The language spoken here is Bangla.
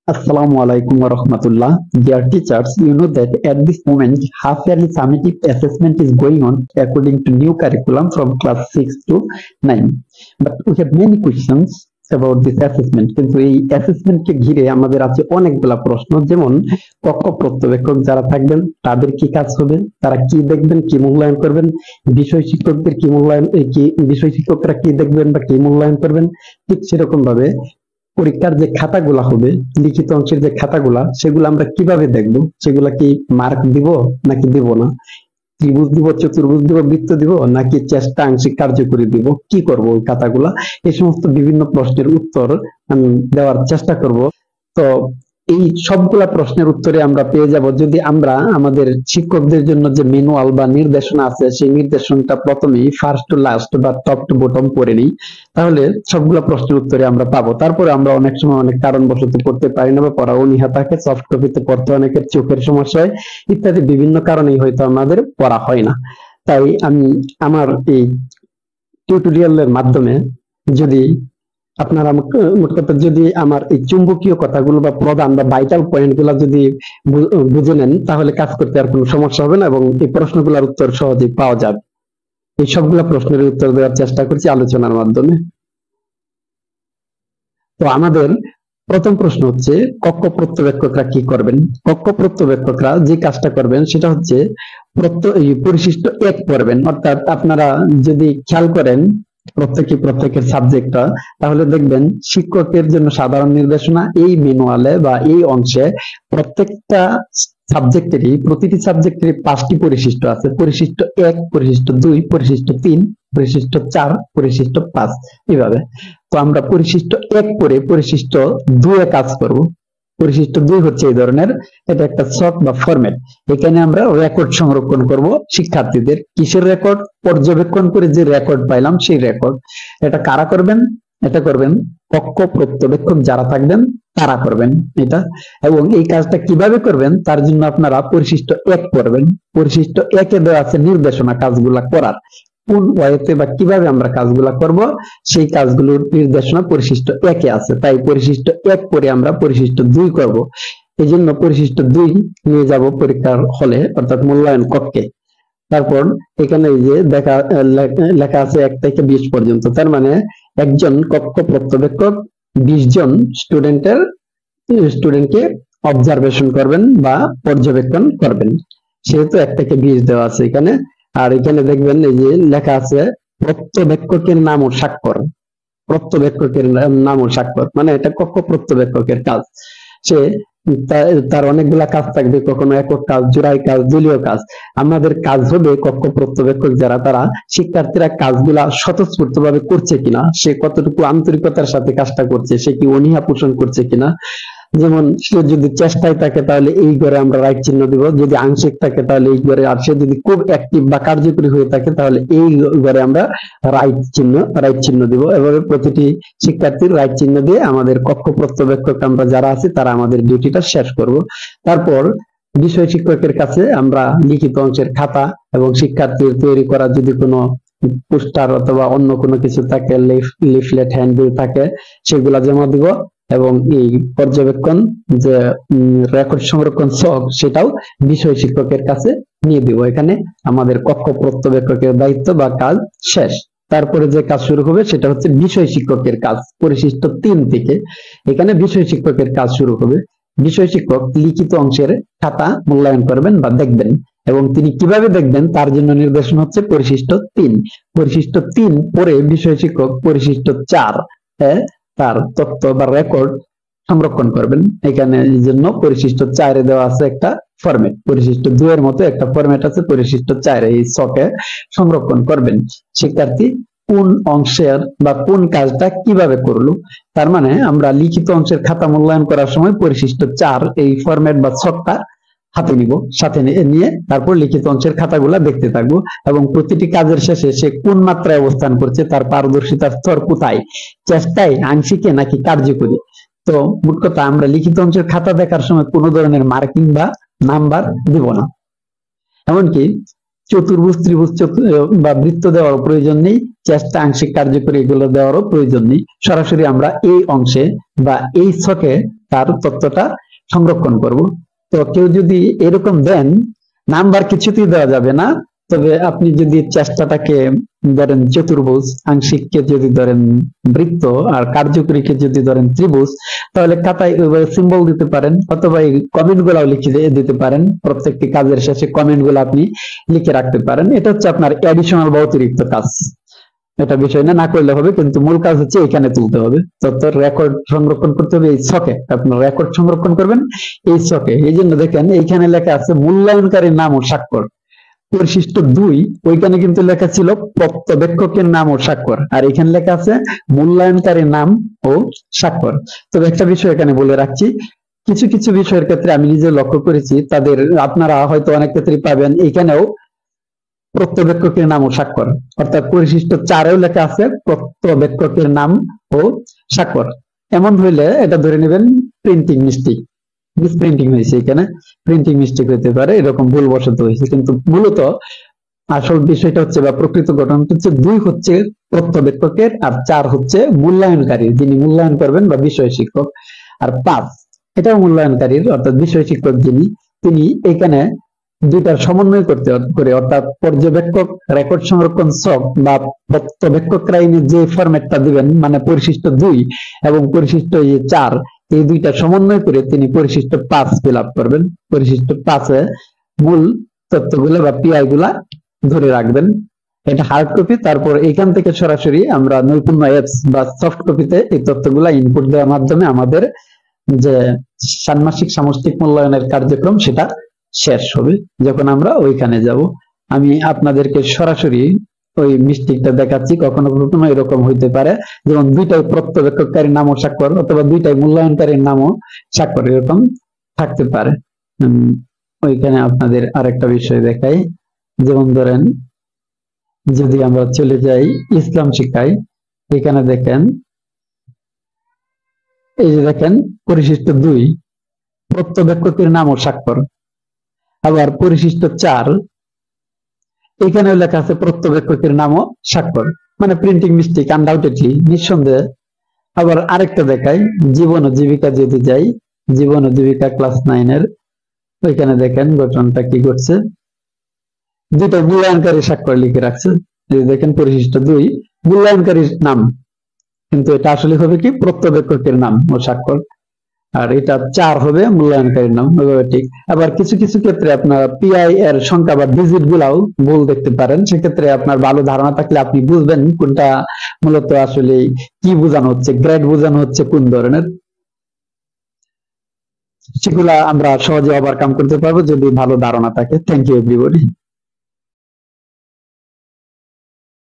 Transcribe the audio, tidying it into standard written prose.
Assalamu alaikum wa rahmatullah. Dear teachers, you know that at this moment, half-yearly summative assessment is going on according to new curriculum from class 6 to 9. But we have many questions about this assessment. কিন্তু এই অ্যাসেসমেন্টকে ঘিরে আমাদের আছে অনেকগুলা প্রশ্ন, যেমন কক্ষ পর্যবেক্ষক যারা থাকবেন তাদের কি কাজ হবে, তারা কি দেখবেন, কি মূল্যায়ন করবেন, বিষয় শিক্ষকদের কি মূল্যায়ন, কি বিষয় শিক্ষকরা কি দেখবেন বা কি মূল্যায়ন করবেন। ঠিক সেরকম ভাবে পরীক্ষার যে খাতাগুলা হবে, লিখিত অংশের যে খাতাগুলা, সেগুলো আমরা কিভাবে দেখবো, সেগুলা কি মার্ক দিব নাকি দিব না, ত্রিভুজ দিব, চতুর্ভুজ দিব, বৃত্ত দিব, নাকি চেষ্টা আংশিক কার্যকরী দিব, কি করব ওই খাতাগুলা, এই সমস্ত বিভিন্ন প্রশ্নের উত্তর আমি দেওয়ার চেষ্টা করব। তো এই সবগুলা প্রশ্নের উত্তরে আমরা পেয়ে যাব যদি আমরা আমাদের শিক্ষকদের জন্য যে ম্যানুয়াল বা নির্দেশনা আছে সেই নির্দেশনটা প্রথমেই ফার্স্ট টু লাস্ট বা টপ টু বটম পড়ে নিই, তাহলে সবগুলা প্রশ্নের উত্তরে আমরা পাবো। তারপরে আমরা অনেক সময় অনেক কারণবশত পড়তে পারি না বা পড়া অনীহা থাকে, সফট কপিতে পড়তে অনেকের চোখের সমস্যা হয়, ইত্যাদি বিভিন্ন কারণেই হয়তো আমাদের পড়া হয় না। তাই আমি আমার এই টিউটোরিয়ালের মাধ্যমে যদি আপনারা মোট কথা যদি আমার এই চুম্বকীয় কথাগুলো বা প্রধান বা ভাইটাল পয়েন্ট গুলা যদি বুঝে নেন, তাহলে কাজ করতে আর কোনো সমস্যা হবে না এবং এই প্রশ্নগুলোর উত্তর সহজেই পাওয়া যাবে। এই সবগুলা প্রশ্নের উত্তর দেওয়ার চেষ্টা করছি আলোচনার মাধ্যমে। তো আমাদের প্রথম প্রশ্ন হচ্ছে, কক্ষ পর্যবেক্ষকরা কি করবেন। কক্ষ পর্যবেক্ষকরা যে কাজটা করবেন সেটা হচ্ছে পরিশিষ্ট 1 পড়বেন। অর্থাৎ আপনারা যদি খেয়াল করেন প্রত্যেকের সাবজেক্টটা, তাহলে দেখবেন শিক্ষকের জন্য সাধারণ নির্দেশনা এই ম্যানুয়ালে বা এই অংশে প্রত্যেকটা সাবজেক্টেরই, প্রতিটি সাবজেক্টেরই 5টি পরিশিষ্ট আছে। পরিশিষ্ট 1, পরিশিষ্ট 2, পরিশিষ্ট 3, পরিশিষ্ট 4, পরিশিষ্ট 5, এইভাবে। তো আমরা পরিশিষ্ট 1 পরে পরিশিষ্ট 2 এ কাজ করব। পরিশিষ্ট 2 হচ্ছে এই ধরনের, এটা একটা শর্ট বা ফরম্যাট। এখানে আমরা রেকর্ড সংরক্ষণ করব শিক্ষার্থীদের। কিসের রেকর্ড? পর্যবেক্ষণ করে যে রেকর্ড পাইলাম সেই রেকর্ড। এটা কারা করবেন? এটা করবেন কক্ষ পর্যবেক্ষক যারা থাকবেন তারা করবেন এটা। এবং এই কাজটা কিভাবে করবেন তার জন্য আপনারা পরিশিষ্ট 1 পড়বেন। পরিশিষ্ট 1 এ দেওয়া আছে নির্দেশনা কাজগুলা করার, কোন ওয়েতে বা কিভাবে আমরা কাজগুলা করব সেই কাজগুলোর নির্দেশনা পরিশিষ্ট 1 এ আছে। তাই পরিশিষ্ট 1 পরে আমরা পরিশিষ্ট 2 করব। এই জন্য পরিশিষ্ট 2 নিয়ে যাব পরীক্ষার হলে, অর্থাৎ মূল্যায়ন কক্ষে। তারপর এখানে এই যে লেখা আছে 1 থেকে 20 পর্যন্ত, তার মানে একজন কক্ষ পর্যবেক্ষক 20 জন স্টুডেন্টকে অবজারভেশন করবেন বা পর্যবেক্ষণ করবেন। সেহেতু 1 থেকে 20 দেওয়া আছে এখানে। আর এখানে দেখবেন এই যে লেখা আছে পর্যবেক্ষকের নাম ও স্বাক্ষর। পর্যবেক্ষকের নাম ও স্বাক্ষর মানে এটা কক্ষ পর্যবেক্ষকের কাজ। সে তার অনেকগুলা কাজ থাকবে, কখনো একক কাজ, জোড়াই কাজ, দলীয় কাজ। আমাদের কাজ হবে কক্ষ পর্যবেক্ষক যারা, তারা শিক্ষার্থীরা কাজগুলা স্বতঃস্ফূর্ত ভাবে করছে কিনা, সে কতটুকু আন্তরিকতার সাথে কাজটা করছে, সে কি অনীহা পোষণ করছে কিনা। যেমন সে যদি চেষ্টায় থাকে তাহলে এই ঘরে আমরা রাইট চিহ্ন দিব, যদি আংশিক থাকে তাহলে এই ঘরে, আর সে যদি খুব অ্যাক্টিভ বা কার্যকরী হয়ে থাকে তাহলে এই ঘরে আমরা রাইট চিহ্ন দিব। এভাবে প্রতিটি শিক্ষার্থীর রাইট চিহ্ন দিয়ে আমাদের কক্ষ পর্যবেক্ষক আমরা যারা আছি তারা আমাদের ডিউটিটা শেষ করব। তারপর বিষয় শিক্ষকের কাছে আমরা লিখিত অংশের খাতা এবং শিক্ষার্থীর তৈরি করা যদি কোনো পোস্টার অথবা অন্য কোনো কিছু থাকে, লিফলেট, হ্যান্ডবিল থাকে, সেগুলা জমা দিব। এবং এই পর্যবেক্ষণ যে রেকর্ড সংরক্ষণ সব, সেটাও বিষয় শিক্ষকের কাছে নিয়ে দিব। এখানে আমাদের কক্ষ পর্যবেক্ষকের দায়িত্ব বা কাজ শেষ। তারপরে যে কাজ শুরু হবে সেটা হচ্ছে বিষয় শিক্ষকের কাজ। পরিশিষ্ট 3 থেকে এখানে বিষয় শিক্ষকের কাজ শুরু হবে। বিষয় শিক্ষক লিখিত অংশের খাতা মূল্যায়ন করবেন বা দেখবেন, এবং তিনি কিভাবে দেখবেন তার জন্য নির্দেশনা হচ্ছে পরিশিষ্ট 3। পরিশিষ্ট 3 পরে বিষয় শিক্ষক পরিশিষ্ট 4 তার তথ্য বা রেকর্ড সংরক্ষণ করবেন। এখানে এই জন্য পরিশিষ্ট 4 এ দেওয়া আছে একটা ফরম্যাট, পরিশিষ্ট 2 এর মতো একটা ফরম্যাট আছে, পরিশিষ্ট 4 এই শকে সংরক্ষণ করবেন শিক্ষার্থী কোন অংশের বা কোন কাজটা কিভাবে করলো। তার মানে আমরা লিখিত অংশের খাতা মূল্যায়ন করার সময় পরিশিষ্ট 4 এই ফরম্যাট বা ছকটা হাতে নিব, সাথে নিয়ে তারপর লিখিত অংশের খাতাগুলা দেখতে থাকবো এবং প্রতিটি কাজের শেষে সে কোন মাত্রায় অবস্থান করছে, তার পারদর্শিতার স্তর কোথায়, চেষ্টায়, আংশিকে নাকি কার্যকরী। তো মোট কথা আমরা লিখিত অংশের খাতা দেখার সময় কোনো ধরনের মার্কিং বা নাম্বার দিব না। এমনকি চতুর্ভুজ, ত্রিভুজ, বা বৃত্ত দেওয়ার প্রয়োজন নেই, চেষ্টা, আংশিক, কার্যকরী এগুলো দেওয়ারও প্রয়োজন নেই। সরাসরি আমরা এই অংশে বা এই ছকে তার তথ্যটা সংরক্ষণ করব। তো কেউ যদি এরকম দেন, নাম্বার কিছুতেই দেওয়া যাবে না। তবে আপনি যদি চেষ্টাটাকে ধরেন চতুর্ভুজ, আংশিককে যদি ধরেন বৃত্ত, আর কার্যকরীকে যদি ধরেন ত্রিভুজ, তাহলে খাতায় ওইভাবে সিম্বল দিতে পারেন, অথবা এই কমেন্ট গুলাও লিখে দিতে পারেন। প্রত্যেকটি কাজের শেষে কমেন্ট গুলো আপনি লিখে রাখতে পারেন। এটা হচ্ছে আপনার অ্যাডিশনাল বা অতিরিক্ত কাজ। এটা বিষয় না, না করলে হবে, কিন্তু মূল কাজ হচ্ছে এখানে তুলতে হবে। তথ্যের রেকর্ড সংরক্ষণ করতে হবে এই ছকে। আপনার রেকর্ড সংরক্ষণ করবেন এই ছকে। এই জন্য দেখেন এইখানে লেখা আছে মূল্যায়নকারীর নাম ও স্বাক্ষর। পরিশিষ্ট 2 ওইখানে কিন্তু লেখা ছিল পর্যবেক্ষকের নাম ও স্বাক্ষর, আর এখানে লেখা আছে মূল্যায়নকারীর নাম ও স্বাক্ষর। তবে একটা বিষয় এখানে বলে রাখছি, কিছু কিছু বিষয়ের ক্ষেত্রে আমি নিজে লক্ষ্য করেছি, তাদের আপনারা হয়তো অনেক ক্ষেত্রে পাবেন এখানেও পর্যবেক্ষকের নাম ও স্বাক্ষর, অর্থাৎ পরিশিষ্ট 4-এও লেখা আছে পর্যবেক্ষকের নাম ও স্বাক্ষর। এমন হইলে এটা ধরে নেবেন প্রিন্টিং মিস্টেক, মিসপ্রিন্টিং হয়েছে, এখানে প্রিন্টিং মিস্টেক হতে পারে, এরকম ভুলবশত হয়েছে। কিন্তু মূলত আসল বিষয়টা হচ্ছে বা প্রকৃত ঘটনাটা হচ্ছে 2 হচ্ছে পর্যবেক্ষকের, আর 4 হচ্ছে মূল্যায়নকারী, যিনি মূল্যায়ন করবেন বা বিষয় শিক্ষক। আর 5 এটাও মূল্যায়নকারীর, অর্থাৎ বিষয় শিক্ষক যিনি, তিনি এখানে দুইটার সমন্বয় করতে করে, অর্থাৎ পর্যবেক্ষক রেকর্ড সংরক্ষণ ছক বা পর্যবেক্ষক লাইনে যে ফরম্যাটটা দিবেন, মানে পরিশিষ্ট 2 এবং পরিশিষ্ট 4, এই দুইটা সমন্বয় করে তিনি পরিশিষ্ট 5 ফিল আপ করবেন। পরিশিষ্ট 5-এ মূল তথ্যগুলো বা পিআই গুলা ধরে রাখবেন। এটা হার্ড কপি। তারপর এখান থেকে সরাসরি আমরা নৈপুণ্য অ্যাপস বা সফট কপিতে এই তথ্যগুলা ইনপুট দেওয়ার মাধ্যমে আমাদের যে ষান্মাসিক সামষ্টিক মূল্যায়নের কার্যক্রম সেটা শেষ হবে যখন আমরা ওইখানে যাব। আমি আপনাদেরকে সরাসরি ওই মিস্টেকটা দেখাচ্ছি। কখনো কখনো এরকম হইতে পারে, যেমন দুইটাই পর্যবেক্ষককারীর নাম ও স্বাক্ষর, অথবা দুইটাই মূল্যায়নকারীর নাম ও স্বাক্ষর, এরকম থাকতে পারে। ওইখানে আপনাদের আরেকটা বিষয় দেখাই, যেমন ধরেন যদি আমরা চলে যাই ইসলাম শিক্ষায়, এখানে দেখেন এই যে দেখেন পরিশিষ্ট 2 পর্যবেক্ষকের নাম ও স্বাক্ষর। আবার পরিশিষ্ট 4 এখানে লেখা আছে পর্যবেক্ষকের নাম ও স্বাক্ষর, মানে প্রিন্টিং মিস্টেক আনডাউটেডলি, নিঃসন্দেহে। আবার আরেকটা দেখাই, জীবন ও জীবিকা যদি যাই, জীবন ও জীবিকা ক্লাস 9-এর, ওইখানে দেখেন ঘটনাটা কি ঘটছে, দুটো মূল্যায়নকারী স্বাক্ষর লিখে রাখছে। দেখেন পরিশিষ্ট 2 মূল্যায়নকারীর নাম, কিন্তু এটা আসলে হবে কি পর্যবেক্ষকের নাম ও স্বাক্ষর, আর এটা 4 হবে মূল্যায়নকারীর নাম, ওইভাবে ঠিক। আবার কিছু কিছু ক্ষেত্রে আপনার পিআই এর সংখ্যা বা ডিজিট গুলাও ভুল দেখতে পারেন। সেক্ষেত্রে আপনার ভালো ধারণা থাকলে আপনি বুঝবেন কোনটা মূলত আসলে কি বোঝানো হচ্ছে, গ্রেড বোঝানো হচ্ছে কোন ধরনের, সেগুলা আমরা সহজে ওভারকাম করতে পারবো যদি ভালো ধারণা থাকে। Thank you everybody.